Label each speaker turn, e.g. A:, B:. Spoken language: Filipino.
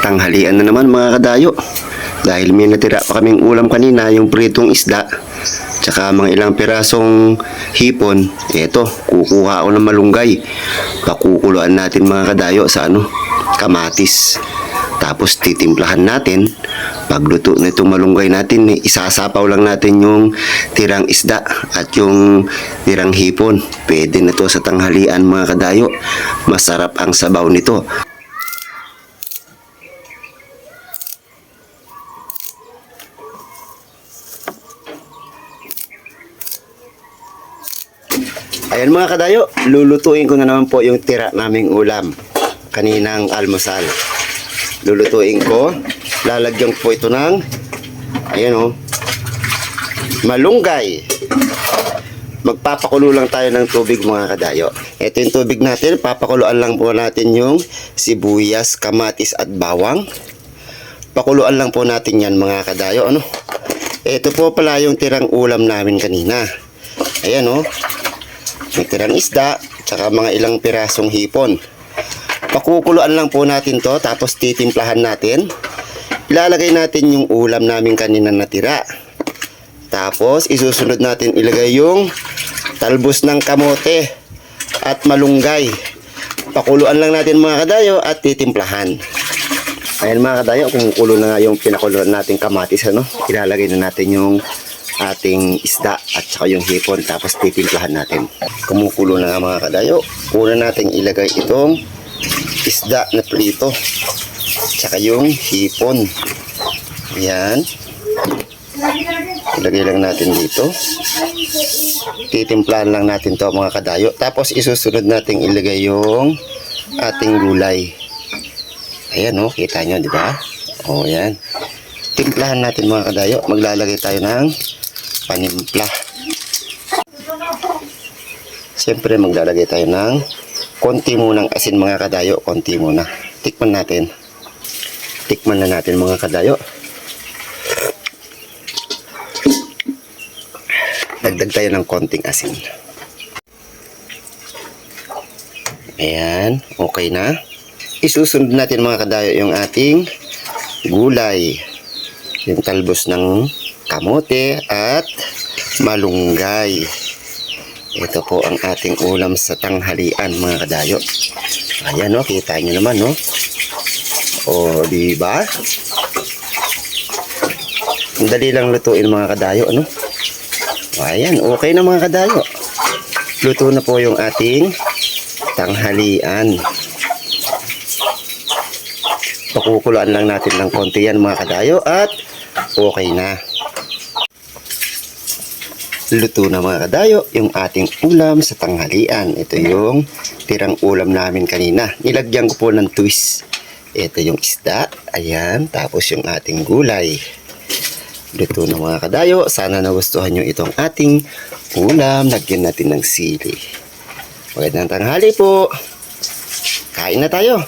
A: Tanghalian na naman mga kadayo. Dahil may natira pa kaming ulam kanina, yung pritong isda, tsaka mga ilang pirasong hipon. Eto, kukuha ako ng malunggay. Pakukuluan natin mga kadayo sa kamatis. Tapos titimplahan natin. Pagluto na itong malunggay natin, isasapaw lang natin yung tirang isda at yung tirang hipon. Pwede na to sa tanghalian mga kadayo. Masarap ang sabaw nito. Ayan mga kadayo, lulutuin ko na naman po yung tira naming ulam kaninang almusal. Lulutuin ko, lalagyan po ito ng malunggay. Magpapakulo lang tayo ng tubig mga kadayo. Ito yung tubig natin, papakuluan lang po natin yung sibuyas, kamatis at bawang. Pakuluan lang po natin yan mga kadayo. Ito po pala yung tirang ulam namin kanina. Ayan may tirang isda, tsaka mga ilang pirasong hipon. Pakukuluan lang po natin to, tapos titimplahan natin. Ilalagay natin yung ulam namin kanina natira. Tapos isusunod natin ilagay yung talbos ng kamote at malunggay. Pakuluan lang natin mga kadayo at titimplahan. Ayan mga kadayo, kumukulo na nga yung pinakuluan natin kamatis. Ilalagay na natin yung ating isda at saka yung hipon, tapos titimplahan natin. Kumukulo na nga mga kadayo. Una natin ilagay itong isda na prito saka yung hipon. Ayan, ilagay lang natin dito. Titimplahan lang natin to mga kadayo. Tapos isusunod natin ilagay yung ating gulay. Ayan kita nyo diba? Ayan, timplahan natin mga kadayo. Maglalagay tayo ng panimpla. Siyempre maglalagay tayo ng konti munang asin mga kadayo. Konti muna. Tikman natin. Tikman na natin mga kadayo. Dagdag tayo ng konting asin. Ayan, okay na. Isusunod natin mga kadayo yung ating gulay. Yung talbos ng kamote at malunggay. Ito po ang ating ulam sa tanghalian mga kadayo. Ayan kita nyo naman diba? Ang dali lang lutuin mga kadayo Ayan, okay na mga kadayo. Luto na po yung ating tanghalian. Pakukuluan lang natin ng konti yan mga kadayo at okay na. Luto na mga kadayo yung ating ulam sa tanghalian. Ito yung tirang ulam namin kanina. Nilagyan ko po ng twist. Ito yung isda. Ayan. Tapos yung ating gulay. Luto na mga kadayo. Sana nagustuhan nyo itong ating ulam. Lagyan natin ng sili. Magandang tanghali po. Kain na tayo.